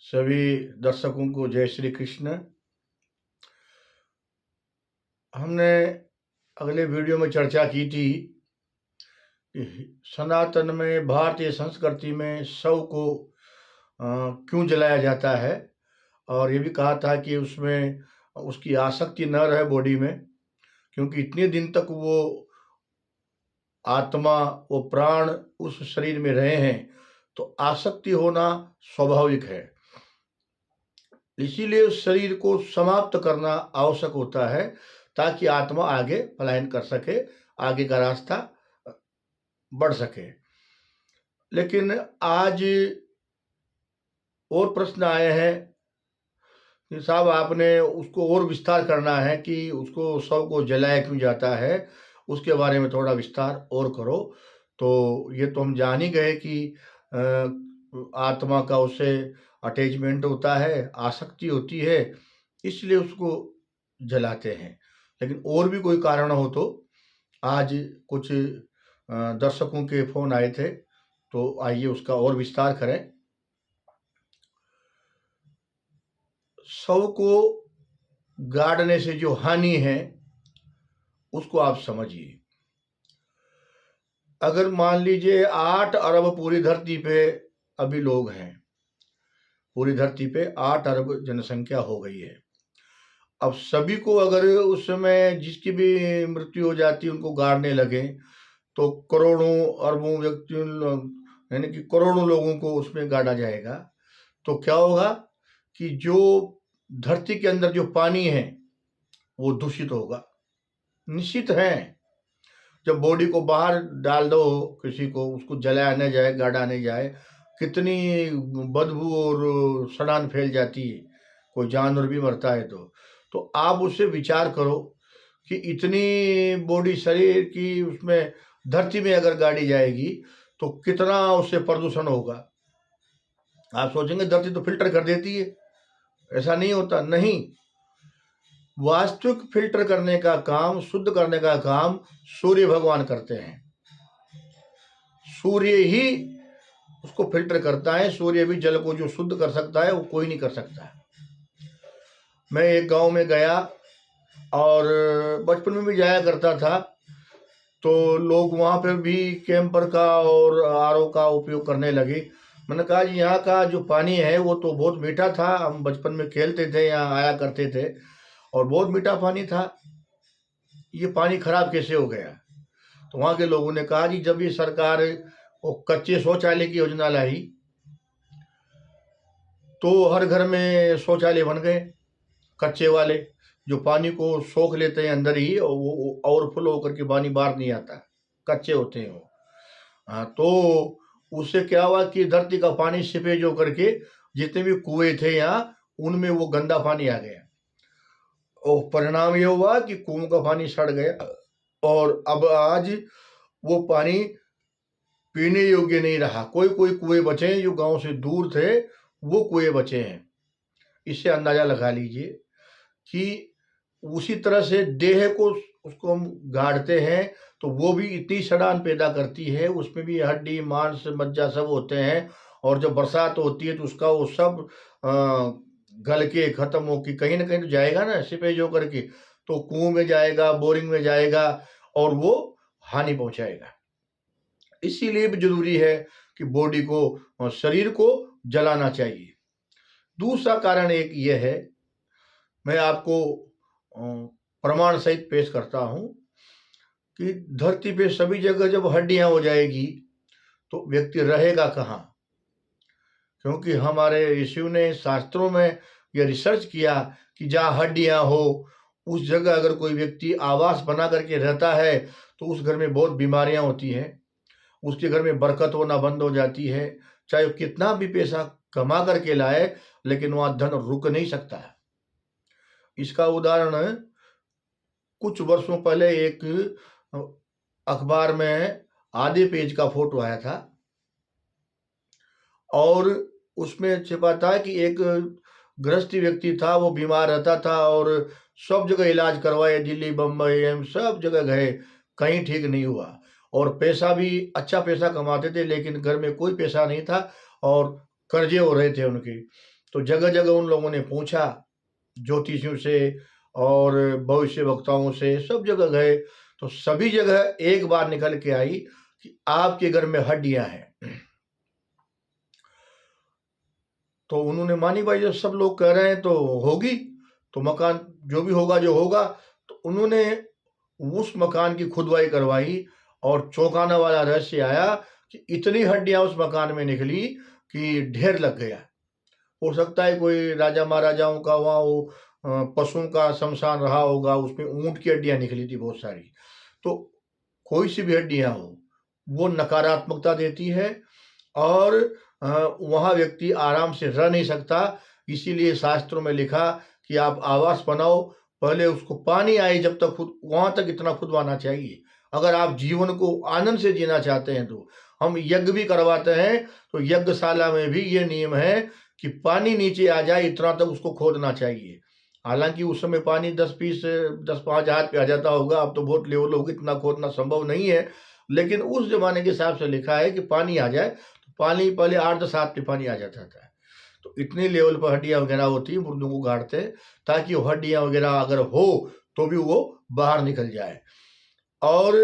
सभी दर्शकों को जय श्री कृष्ण। हमने अगले वीडियो में चर्चा की थी कि सनातन में, भारतीय संस्कृति में शव को क्यों जलाया जाता है, और ये भी कहा था कि उसमें उसकी आसक्ति न रहे बॉडी में, क्योंकि इतने दिन तक वो आत्मा, वो प्राण उस शरीर में रहे हैं, तो आसक्ति होना स्वाभाविक है। इसीलिए उस शरीर को समाप्त करना आवश्यक होता है ताकि आत्मा आगे पलायन कर सके, आगे का रास्ता बढ़ सके। लेकिन आज और प्रश्न आए हैं कि साहब आपने उसको और विस्तार करना है कि उसको शव को जलाया क्यों जाता है, उसके बारे में थोड़ा विस्तार और करो। तो ये तो हम जान ही गए कि आत्मा का उससे अटैचमेंट होता है, आसक्ति होती है, इसलिए उसको जलाते हैं। लेकिन और भी कोई कारण हो तो आज कुछ दर्शकों के फोन आए थे, तो आइए उसका और विस्तार करें। शव को गाड़ने से जो हानि है उसको आप समझिए। अगर मान लीजिए 8 अरब पूरी धरती पे अभी लोग हैं, पूरी धरती पे 8 अरब जनसंख्या हो गई है। अब सभी को अगर उस समय जिसकी भी मृत्यु हो जाती उनको गाड़ने लगे तो करोड़ों अरबों व्यक्तियों, यानी कि करोड़ों लोगों को उसमें गाड़ा जाएगा। तो क्या होगा कि जो धरती के अंदर जो पानी है वो दूषित होगा, निश्चित है। जब बॉडी को बाहर डाल दो किसी को, उसको जलाया न जाए, गाड़ा नहीं जाए, कितनी बदबू और सड़ान फैल जाती है, कोई जानवर भी मरता है। तो आप उससे विचार करो कि इतनी बॉडी शरीर की उसमें धरती में अगर गाड़ी जाएगी तो कितना उससे प्रदूषण होगा। आप सोचेंगे धरती तो फिल्टर कर देती है, ऐसा नहीं होता, नहीं। वास्तविक फिल्टर करने का काम, शुद्ध करने का काम सूर्य भगवान करते हैं। सूर्य ही उसको फिल्टर करता है। सूर्य भी जल को जो शुद्ध कर सकता है वो कोई नहीं कर सकता। मैं एक गांव में गया और बचपन में भी जाया करता था, तो लोग वहां पर भी कैंपर का और आरओ का उपयोग करने लगे। मैंने कहा जी यहाँ का जो पानी है वो तो बहुत मीठा था, हम बचपन में खेलते थे, यहाँ आया करते थे और बहुत मीठा पानी था, ये पानी खराब कैसे हो गया। तो वहाँ के लोगों ने कहा जी जब ये सरकार वो कच्चे शौचालय की योजना लाई तो हर घर में शौचालय बन गए, कच्चे वाले, जो पानी को सोख लेते हैं अंदर ही, और वो ओवरफ्लो होकर के पानी बाहर नहीं आता, कच्चे होते हैं वो। हाँ, तो उससे क्या हुआ कि धरती का पानी सिपेज होकर के जितने भी कुएं थे यहाँ उनमें वो गंदा पानी आ गया, और परिणाम ये हुआ कि कुओं का पानी सड़ गया और अब आज वो पानी पीने योग्य नहीं रहा। कोई कोई कुएं बचे हैं जो गांव से दूर थे, वो कुएं बचे हैं। इससे अंदाजा लगा लीजिए कि उसी तरह से देह को उसको हम गाड़ते हैं तो वो भी इतनी सड़ान पैदा करती है, उसमें भी हड्डी मांस मज्जा सब होते हैं, और जब बरसात होती है तो उसका वो सब गल के खत्म हो के कहीं ना कहीं तो जाएगा ना, सिपेज होकर के, तो कुएं में जाएगा, बोरिंग में जाएगा और वो हानि पहुंचाएगा। इसीलिए भी जरूरी है कि बॉडी को और शरीर को जलाना चाहिए। दूसरा कारण एक ये है, मैं आपको प्रमाण सहित पेश करता हूं कि धरती पे सभी जगह जब हड्डियां हो जाएगी तो व्यक्ति रहेगा कहाँ। क्योंकि हमारे ऋषियों ने शास्त्रों में यह रिसर्च किया कि जहाँ हड्डियां हो उस जगह अगर कोई व्यक्ति आवास बना करके रहता है तो उस घर में बहुत बीमारियां होती हैं, उसके घर में बरकत होना बंद हो जाती है। चाहे वो कितना भी पैसा कमा करके लाए लेकिन वहां धन रुक नहीं सकता है। इसका उदाहरण कुछ वर्षों पहले एक अखबार में आधे पेज का फोटो आया था और उसमें छिपा था कि एक गृहस्थी व्यक्ति था, वो बीमार रहता था और सब जगह इलाज करवाए, दिल्ली बम्बई एम्स सब जगह गए, कहीं ठीक नहीं हुआ। और पैसा भी अच्छा पैसा कमाते थे लेकिन घर में कोई पैसा नहीं था और कर्जे हो रहे थे उनके। तो जगह जगह उन लोगों ने पूछा, ज्योतिषियों से और भविष्य वक्ताओं से, सब जगह गए, तो सभी जगह एक बार निकल के आई कि आपके घर में हड्डियां हैं। तो उन्होंने मानी, भाई जब सब लोग कह रहे हैं तो होगी, तो मकान जो भी होगा जो होगा। तो उन्होंने उस मकान की खुदवाई करवाई और चौंकाने वाला रहस्य आया कि इतनी हड्डियां उस मकान में निकली कि ढेर लग गया। हो सकता है कोई राजा महाराजाओं का वहाँ वो पशुओं का शमशान रहा होगा, उसमें ऊंट की हड्डियां निकली थी बहुत सारी। तो कोई सी भी हड्डियां हो, वो नकारात्मकता देती है और वहाँ व्यक्ति आराम से रह नहीं सकता। इसीलिए शास्त्रों में लिखा कि आप आवास बनाओ, पहले उसको पानी आए जब तक खुद वहाँ तक इतना खुदवाना चाहिए। अगर आप जीवन को आनंद से जीना चाहते हैं तो हम यज्ञ भी करवाते हैं, तो यज्ञशाला में भी ये नियम है कि पानी नीचे आ जाए इतना तक उसको खोदना चाहिए। हालांकि उस समय पानी 10-5 हाथ पे आ जाता होगा, अब तो बहुत लेवल होगी, इतना खोदना संभव नहीं है। लेकिन उस जमाने के हिसाब से लिखा है कि पानी आ जाए, तो पानी पहले 8-10 हाथ पे पानी आ जाता था। तो इतने लेवल पर हड्डियां वगैरह होती है, मुर्दों को गाड़ते ताकि वो हड्डियां वगैरह अगर हो तो भी वो बाहर निकल जाए। और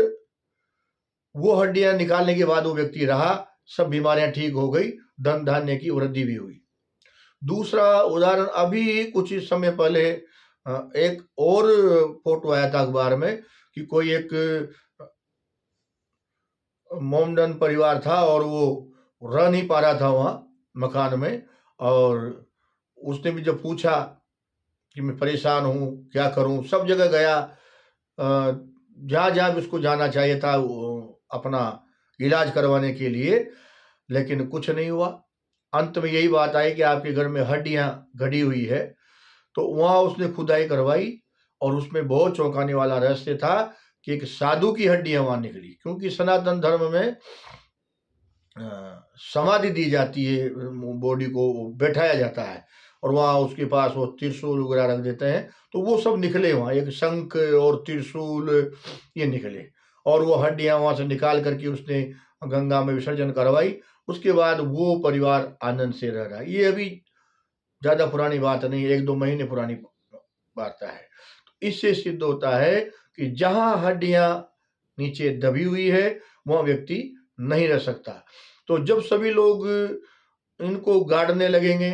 वो हड्डियां निकालने के बाद वो व्यक्ति रहा, सब बीमारियां ठीक हो गई, धन धान्य की वृद्धि भी हुई। दूसरा उदाहरण, अभी कुछ ही समय पहले एक और फोटो आया था अखबार में कि कोई एक मोमडन परिवार था और वो रह नहीं पा रहा था वहाँ मकान में। और उसने भी जब पूछा कि मैं परेशान हूँ, क्या करूँ, सब जगह गया, जहाँ जहाँ भी उसको जाना चाहिए था अपना इलाज करवाने के लिए, लेकिन कुछ नहीं हुआ। अंत में यही बात आई कि आपके घर में हड्डियां गड़ी हुई है। तो वहाँ उसने खुदाई करवाई और उसमें बहुत चौंकाने वाला रहस्य था कि एक साधु की हड्डियां वहाँ निकली। क्योंकि सनातन धर्म में समाधि दी जाती है, बॉडी को बैठाया जाता है और वहाँ उसके पास वो त्रिशूल वगैरह रख देते हैं, तो वो सब निकले वहाँ, एक शंख और त्रिशूल ये निकले। और वो हड्डियां वहाँ से निकाल करके उसने गंगा में विसर्जन करवाई। उसके बाद वो परिवार आनंद से रह रहा है। ये अभी ज़्यादा पुरानी बात नहीं, 1-2 महीने पुरानी वार्ता है। तो इससे सिद्ध होता है कि जहाँ हड्डियां नीचे दबी हुई है वहाँ व्यक्ति नहीं रह सकता। तो जब सभी लोग इनको गाड़ने लगेंगे,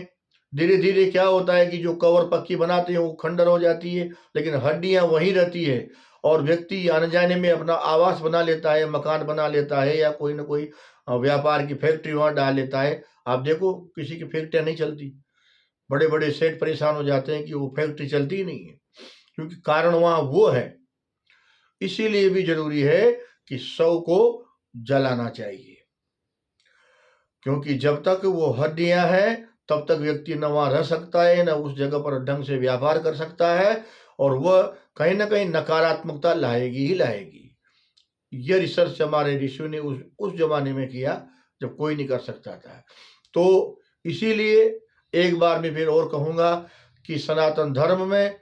धीरे धीरे क्या होता है कि जो कवर पक्की बनाते हैं वो खंडर हो जाती है, लेकिन हड्डियां वहीं रहती है और व्यक्ति आने जाने में अपना आवास बना लेता है, मकान बना लेता है, या कोई ना कोई व्यापार की फैक्ट्री वहाँ डाल लेता है। आप देखो किसी की फैक्ट्रियाँ नहीं चलती, बड़े बड़े सेठ परेशान हो जाते हैं कि वो फैक्ट्री चलती ही नहीं है, क्योंकि कारण वहाँ वो है। इसीलिए भी जरूरी है कि शव को जलाना चाहिए, क्योंकि जब तक वो हड्डियां हैं तब तक व्यक्ति न वहाँ रह सकता है, न उस जगह पर ढंग से व्यापार कर सकता है, और वह कहीं ना कहीं नकारात्मकता लाएगी ही लाएगी। यह रिसर्च हमारे ऋषियों ने उस जमाने में किया जब कोई नहीं कर सकता था। तो इसीलिए एक बार मैं फिर और कहूँगा कि सनातन धर्म में,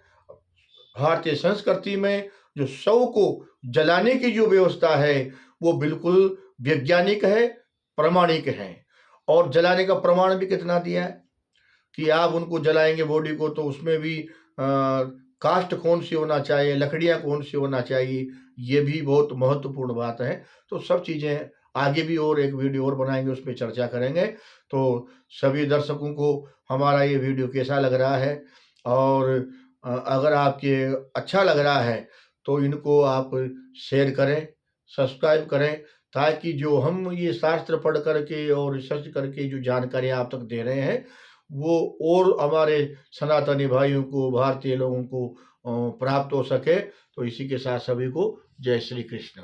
भारतीय संस्कृति में जो शव को जलाने की जो व्यवस्था है वो बिल्कुल वैज्ञानिक है, प्रामाणिक है। और जलाने का प्रमाण भी कितना दिया है कि आप उनको जलाएंगे बॉडी को, तो उसमें भी कास्ट कौन सी होना चाहिए, लकड़ियां कौन सी होना चाहिए, ये भी बहुत महत्वपूर्ण बात है। तो सब चीज़ें आगे भी और एक वीडियो और बनाएंगे, उस पर चर्चा करेंगे। तो सभी दर्शकों को हमारा ये वीडियो कैसा लग रहा है, और अगर आपके अच्छा लग रहा है तो इनको आप शेयर करें, सब्सक्राइब करें, ताकि जो हम ये शास्त्र पढ़ करके और रिसर्च करके जो जानकारियाँ आप तक दे रहे हैं वो और हमारे सनातनी भाइयों को, भारतीय लोगों को प्राप्त हो सके। तो इसी के साथ सभी को जय श्री कृष्ण।